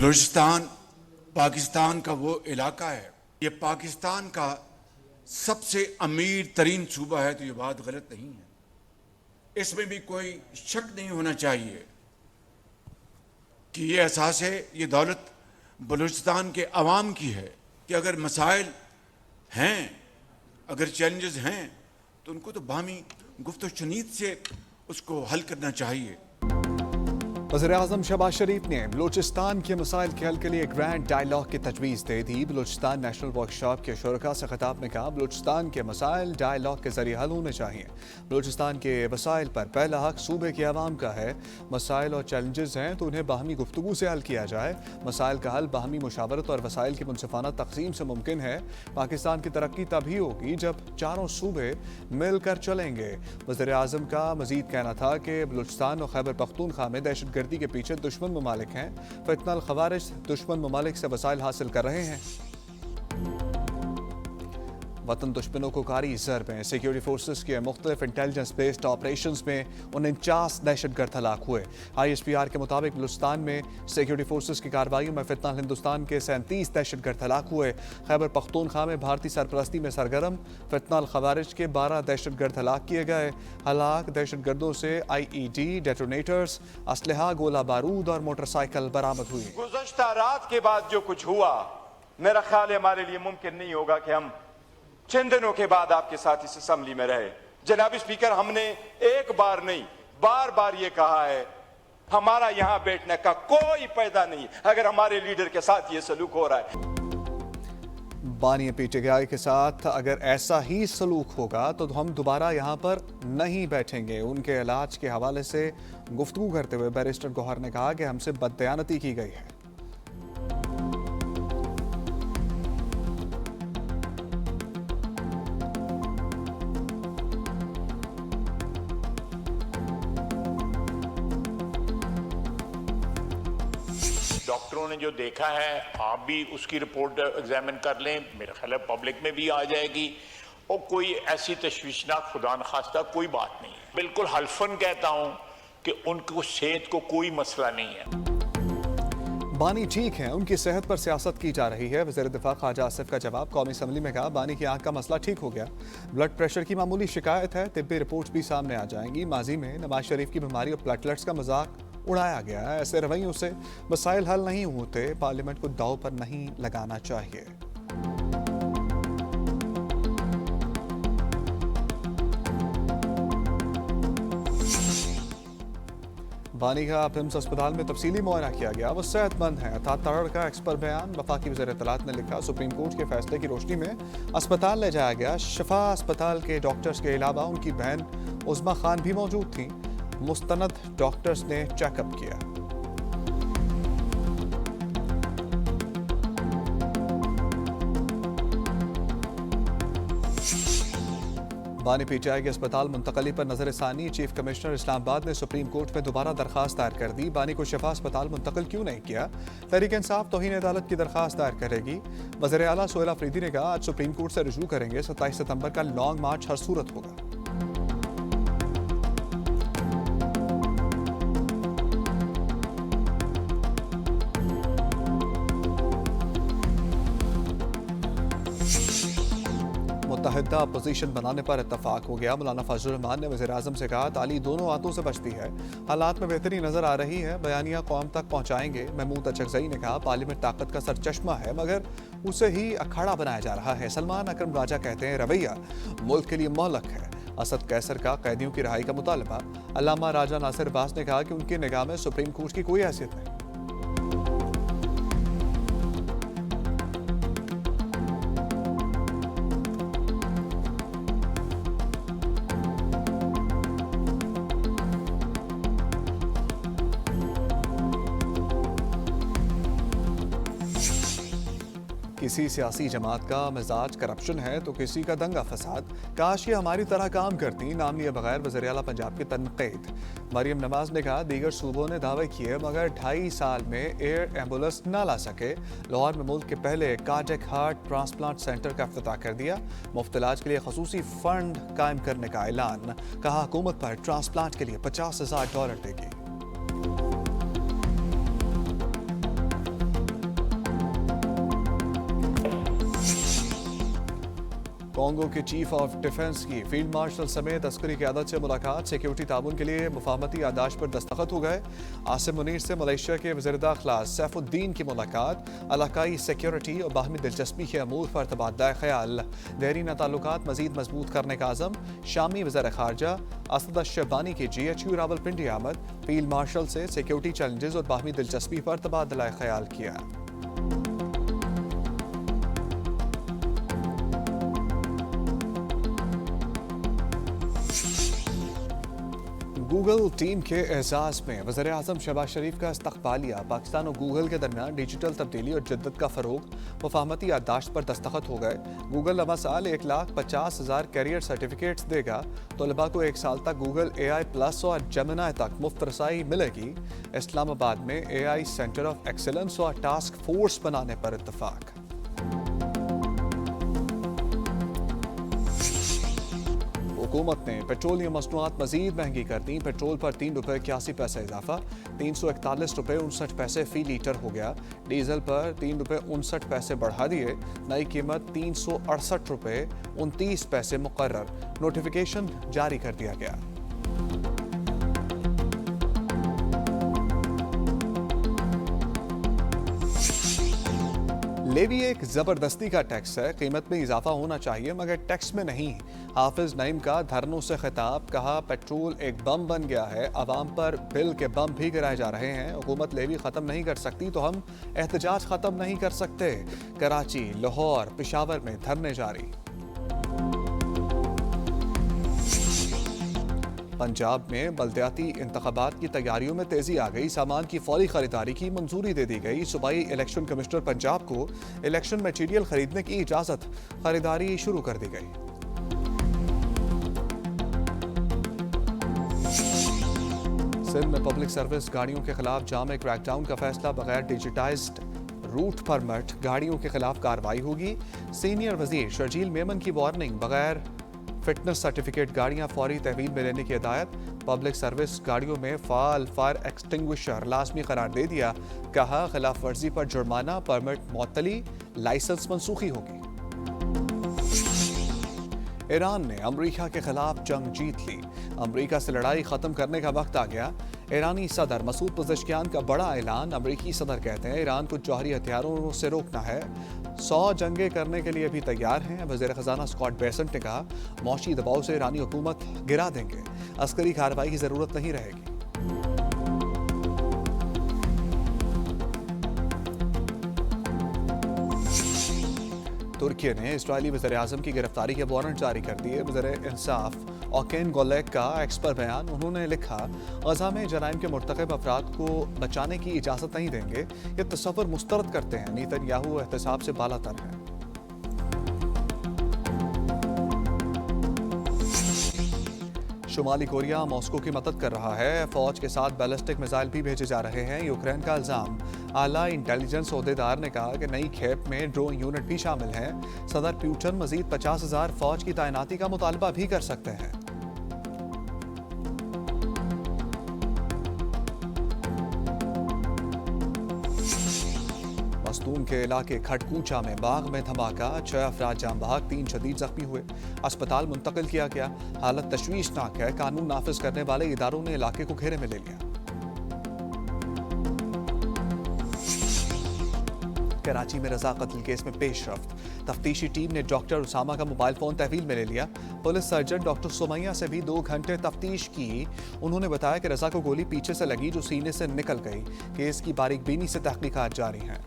बलूचिस्तान पाकिस्तान का वो इलाका है, ये पाकिस्तान का सबसे अमीर तरीन सूबा है, तो ये बात गलत नहीं है। इसमें भी कोई शक नहीं होना चाहिए कि ये एहसास है, ये दौलत बलूचिस्तान के अवाम की है कि अगर मसाइल हैं, अगर चैलेंजेस हैं, तो उनको तो बाहमी गुफ्त शनीद से उसको हल करना चाहिए। वज़ीर-ए-आज़म शहबाज शरीफ ने बलूचिस्तान के मसाइल के हल के लिए ग्रैंड डायलॉग की तजवीज़ दे दी। बलूचिस्तान नेशनल वर्कशॉप के शुरका से खिताब में कहा, बलूचिस्तान के मसाइल डायलॉग के जरिए हल होने चाहिए। बलूचिस्तान के वसाइल पर पहला हक सूबे के अवाम का है। मसाइल और चैलेंजेस हैं तो उन्हें बाहमी गुफ्तगू से हल किया जाए। मसाइल का हल बाहमी मुशावरत और वसाइल की मुनसिफाना तकसीम से मुमकिन है। पाकिस्तान की तरक्की तभी होगी जब चारों सूबे मिलकर चलेंगे। वज़ीर-ए-आज़म का मजीद कहना था कि बलूचिस्तान और खैबर पख्तूनख्वा में दहशत गर्दी के पीछे दुश्मन ममालिक हैं। फितनल खवारिज दुश्मन ममालिक से वसाइल हासिल कर रहे हैं। वतन दुश्मनों को कारी ज़रबें। सिक्योरिटी फोर्सेस के मुख्तलिफ इंटेलिजेंस बेस्ड ऑपरेशन में 49 दहशतगर्द हलाक हुए। ISPR के मुताबिक बलूचिस्तान में सिक्योरिटी फोर्सेस की कार्रवाइयों में फितनल हिंदुस्तान के 37 दहशतगर्द हलाक हुए। खैबर पख्तूनख्वा में भारतीय सरपरस्ती में सरगर्म फितनल खवारिज के 12 दहशतगर्द हलाक किए गए। हलाक दहशतगर्दों से IED, डेटोनेटर्स, असलहा, गोला बारूद और मोटरसाइकिल बरामद हुई। गुज़श्ता रात के बाद जो कुछ हुआ, मेरा ख्याल है हमारे लिए मुमकिन नहीं होगा कि हम चंद दिनों के बाद आपके साथ इस असेंबली में रहे। जनाब स्पीकर, हमने एक बार नहीं बार बार ये कहा है, हमारा यहां बैठने का कोई फायदा नहीं अगर हमारे लीडर के साथ ये सलूक हो रहा है। बानी PTI के साथ अगर ऐसा ही सलूक होगा तो हम दोबारा यहाँ पर नहीं बैठेंगे। उनके इलाज के हवाले से गुफ्तगू करते हुए बैरिस्टर गौहर ने कहा कि हमसे बददयानती की गई है। डॉक्टरों ने जो देखा है, आप भी उसकी रिपोर्ट एग्जामिन कर लें, मेरा ख्याल है पब्लिक में भी आ जाएगी। और कोई ऐसी तशवीशनाक खुदा न खास्ता कोई बात नहीं है। बिल्कुल हल्फन कहता हूं कि उनको सेहत को कोई मसला नहीं है। बानी ठीक है, उनकी सेहत पर सियासत की जा रही है। वज़ीर दिफा ख्वाजा आसिफ का जवाब। कौमी असम्बली में कहा, बानी की आंख का मसला ठीक हो गया, ब्लड प्रेशर की मामूली शिकायत है, तिब्बी रिपोर्ट्स भी सामने आ जाएंगी। माजी में नवाज शरीफ की बीमारी और प्लेटलेट्स का मजाक उड़ाया गया है। ऐसे रवैयों से मसाइल हल नहीं होते। पार्लियामेंट को दांव पर नहीं लगाना चाहिए। बानी का पिम्स अस्पताल में तफसीली मुआयना किया गया, वो सेहतमंद है। ताड़ का एक्सपर्ट बयान। वफाकी वज़ीर इत्तलात ने लिखा, सुप्रीम कोर्ट के फैसले की रोशनी में अस्पताल ले जाया गया। शफा अस्पताल के डॉक्टर्स के अलावा उनकी बहन उज़्मा खान भी मौजूद थी। मुस्तनद डॉक्टर्स ने चेकअप किया। बानी PTI के अस्पताल मुंतकली पर नजरसानी। चीफ कमिश्नर इस्लामाबाद ने सुप्रीम कोर्ट में दोबारा दरखास्त दायर कर दी। बानी को शफा अस्पताल मुंतकिल क्यों नहीं किया? तहरीक इंसाफ तौहीन अदालत की दरखास्त दायर करेगी। वज़ीर आला सोहेल अफरीदी ने कहा, आज सुप्रीम कोर्ट से रुजू करेंगे। 27 सितंबर का लॉन्ग मार्च हर सूरत होगा। मुत्तहिदा अपोजिशन बनाने पर इत्तफाक हो गया। मौलाना फजल रहमान ने वज़ीर-ए-आज़म से कहा, ताली दोनों हाथों से बचती है, हालात में बेहतरी नजर आ रही है, बयानिया कौम तक पहुंचाएंगे। महमूद अचकज़ई ने कहा, पार्लियामेंट ताकत का सरचश्मा है मगर उसे ही अखाड़ा बनाया जा रहा है। सलमान अकरम राजा कहते हैं, रवैया मुल्क के लिए मोहलक है। असद कैसर का कैदियों की रिहाई का मुतालबा। अल्लामा राजा नासिर अब्बास ने कहा कि उनकी निगाह में सुप्रीम कोर्ट की कोई हैसियत नहीं। किसी सियासी जमात का मिजाज करप्शन है तो किसी का दंगा फसाद। काश ये हमारी तरह काम करती। नाम लिए बगैर वज़ीर आला पंजाब की तनकीद। मरियम नवाज ने कहा, दीगर सूबों ने दावे किए मगर 2.5 साल में एयर एम्बुलेंस न ला सके। लाहौर में मुल्क के पहले कार्डियक हार्ट ट्रांसप्लांट सेंटर का इफ्तिताह कर दिया। मुफ्त इलाज के लिए खसूसी फंड कायम करने का ऐलान। कहा, हुकूमत पर ट्रांसप्लांट के लिए $50,000 देगी। कॉन्गो के चीफ ऑफ डिफेंस की फील्ड मार्शल समेत अस्करी क़यादत से मुलाकात। सिक्योरिटी ताउन के लिए मुफाहमती याददाश्त पर दस्तखत हो गए। आसिम मुनीर से मलेशिया के वज़ीर दाखिला सैफुद्दीन की मुलाकात। इलाकाई सिक्योरिटी और बाहमी दिलचस्पी के अमूर पर तबादला ख्याल। देरीना ताल्लुकात मज़ीद मजबूत करने का आज़म। शामी वज़ीर ख़ारजा असद शबानी की GHQ रावलपिंडी आमद। फील्ड मार्शल से सिक्योरिटी चैलेंजेस और बाहमी दिलचस्पी पर तबादला ख्याल किया। गूगल टीम के एजाज में वज़ीर आज़म शहबाज शरीफ का इस्तक़बालिया। पाकिस्तान और गूगल के दरमियान डिजिटल तब्दीली और जद्दत का फ़रोग़। मुफाहमती याददाश्त पर दस्तखत हो गए। गूगल नवा साल 1,50,000 कैरियर सर्टिफिकेट्स देगा। तलबा को 1 साल तक गूगल AI+ और जेमिनी तक मुफ्त रसाई मिलेगी। इस्लामाबाद में AI सेंटर ऑफ एक्सीलेंस और टास्क फोर्स बनाने पर इत्तफाक। हुकूमत ने पेट्रोलियम मसनूआत मजीद महंगी कर दी। पेट्रोल पर ₹3.81 इजाफा। 341 रुपये 59 पैसे फी लीटर हो गया। डीजल पर ₹3.59 बढ़ा दिए। नई कीमत ₹368.29 मुकर्रर। नोटिफिकेशन जारी कर दिया गया। लेवी एक जबरदस्ती का टैक्स है। कीमत में इजाफा होना चाहिए मगर टैक्स में नहीं। हाफिज नईम का धरनों से खिताब। कहा पेट्रोल एक बम बन गया है। अवाम पर बिल के बम भी गिराए जा रहे हैं। हुकूमत लेवी खत्म नहीं कर सकती तो हम एहतजाज खत्म नहीं कर सकते। कराची, लाहौर, पेशावर में धरने जारी। पंजाब में बल्दियाती इंतखाबात की तैयारियों में तेजी आ गई। सामान की फौरी खरीदारी की मंजूरी दे दी गई। सूबाई इलेक्शन कमिश्नर पंजाब को इलेक्शन मटीरियल खरीदने की इजाजत। खरीदारी शुरू कर दी गई। सिंध में पब्लिक सर्विस गाड़ियों के खिलाफ जाम क्रैकडाउन का फैसला। बगैर डिजिटाइज्ड रूट परमिट गाड़ियों के खिलाफ कार्रवाई होगी। सीनियर वजीर शर्जील मेमन की वार्निंग। बगैर फिटनेस सर्टिफिकेट गाड़ियां फौरी तहवील में लेने की हिदायत। पब्लिक सर्विस गाड़ियों में फाल फायर एक्सटिंग्विशर लाजमी करार दे दिया। कहा खिलाफ वर्जी पर जुर्माना, परमिट मुअत्तली, लाइसेंस मनसूखी होगी। ईरान ने अमरीका के खिलाफ जंग जीत ली। अमरीका से लड़ाई खत्म करने का वक्त आ गया। ईरानी सदर मसूद पज़ेश्कियान का बड़ा ऐलान। अमरीकी सदर कहते हैं ईरान को जौहरी हथियारों से रोकना है। 100 जंगें करने के लिए भी तैयार हैं। वज़ीर ख़जाना स्कॉट बेसेंट ने कहा मौशी दबाव से ईरानी हुकूमत गिरा देंगे। अस्करी कार्रवाई की ज़रूरत नहीं रहेगी। तुर्की ने इस्राएली वज़ीर आज़म की गिरफ्तारी के वारंट जारी कर दिए। वज़ीर इंसाफ ओकेन गोलेक का एक्स पर बयान। उन्होंने लिखा गजा में जराइम के मुर्तकब अफराद को बचाने की इजाज़त नहीं देंगे। ये तस्वर मुस्तरद करते हैं। नेतन्याहू एहतसाब से बालातर है। शुमाली कोरिया मॉस्को की मदद कर रहा है। फौज के साथ बैलिस्टिक मिसाइल भी भेजे जा रहे हैं। यूक्रेन का इल्जाम। आला इंटेलिजेंस ओहदेदार ने कहा कि नई खेप में ड्रोन यूनिट भी शामिल है। सदर पुतिन मजीद 50,000 फौज की तैनाती का मुतालबा भी कर सकते हैं। मस्तूम के इलाके खटकूचा में बाग में धमाका। 6 अफराद जाम बहक, 3 शदीद जख्मी हुए। अस्पताल मुंतकिल किया गया। हालत तशवीशनाक है। कानून नाफिज करने वाले इदारों ने इलाके को घेरे में ले लिया। कराची में रजा कत्ल केस में पेशरफ्त। तफ्तीशी टीम ने डॉक्टर उसामा का मोबाइल फोन तहवील में ले लिया। पुलिस सर्जन डॉक्टर सुमैया से भी 2 घंटे तफ्तीश की। उन्होंने बताया कि रजा को गोली पीछे से लगी जो सीने से निकल गई। केस की बारीकबीनी से तहकीकात जारी हैं।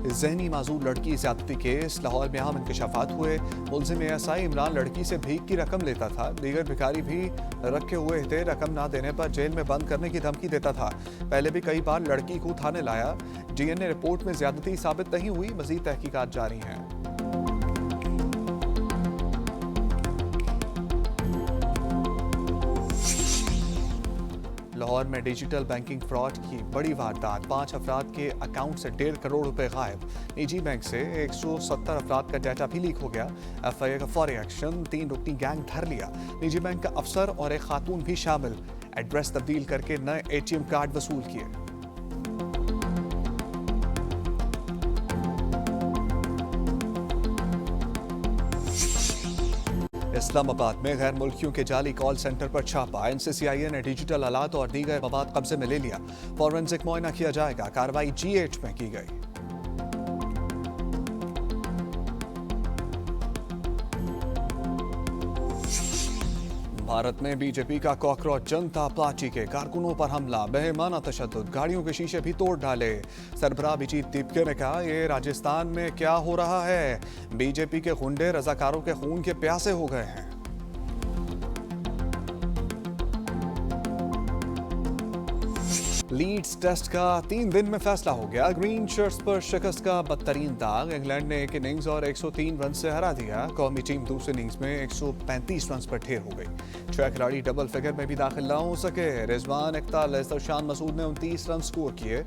ज़हनी माजूर लड़की ज़्यादती केस। लाहौर में अहम इंकशाफात हुए। मुलजिम ASI इमरान लड़की से भीख की रकम लेता था। दीगर भिखारी भी रखे हुए थे। रकम ना देने पर जेल में बंद करने की धमकी देता था। पहले भी कई बार लड़की को थाने लाया। DNA रिपोर्ट में ज़्यादती साबित नहीं हुई। मज़ीद तहकीकात जारी हैं। लाहौर में डिजिटल बैंकिंग फ्रॉड की बड़ी वारदात। 5 अफराद के अकाउंट से 1.5 करोड़ रुपए गायब। निजी बैंक से 170 अफराद का डाटा भी लीक हो गया। FIA का फौरी एक्शन। 3 रुकनी गैंग धर लिया। निजी बैंक का अफसर और एक खातून भी शामिल। एड्रेस तब्दील करके नए ATM कार्ड वसूल किए। इस्लामाबाद में गैर मुल्कियों के जाली कॉल सेंटर पर छापा। NCCIA ने डिजिटल आलात और दीगर मवाद कब्जे में ले लिया। फॉरेंसिक मुआयना किया जाएगा। कार्रवाई G8 में की गई। भारत में बीजेपी का कॉकरोच जनता पार्टी के कारकुनों पर हमला, बेईमाना तशद्दुद, गाड़ियों के शीशे भी तोड़ डाले। सरबराह अभिजीत दीपके ने कहा, ये राजस्थान में क्या हो रहा है? बीजेपी के गुंडे रजाकारों के खून के प्यासे हो गए हैं। लीड्स टेस्ट का 3 दिन में फैसला हो गया। ग्रीन शर्ट्स पर शिकस्त का बदतरीन दाग। इंग्लैंड ने एक इनिंग्स और 103 रन से हरा दिया। कौमी टीम दूसरी इनिंग्स में 135 रन पर ढेर हो गई। 6 खिलाड़ी डबल फिगर में भी दाखिल ना हो सके। रिजवान 41 और शान मसूद ने 29 रन स्कोर किए।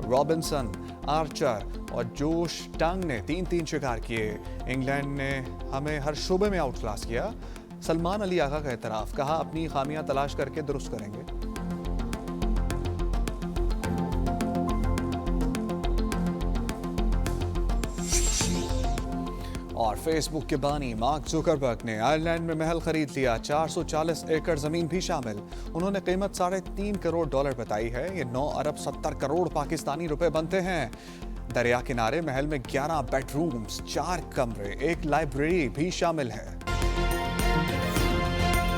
रॉबिन्सन, आर्चर और जोश टांग ने 3-3 शिकार किए। इंग्लैंड ने हमें हर शोबे में आउट क्लास किया। सलमान अली आगा का एतराफ, कहा अपनी खामियां तलाश करके दुरुस्त करेंगे। और फेसबुक के बानी मार्क जुकरबर्ग ने आयरलैंड में महल खरीद लिया। 440 एकड़ जमीन भी शामिल। उन्होंने कीमत $3.5 करोड़ बताई है। ये 9 अरब 70 करोड़ पाकिस्तानी रुपए बनते हैं। दरिया किनारे महल में 11 बेडरूम्स, 4 कमरे, 1 लाइब्रेरी भी शामिल है।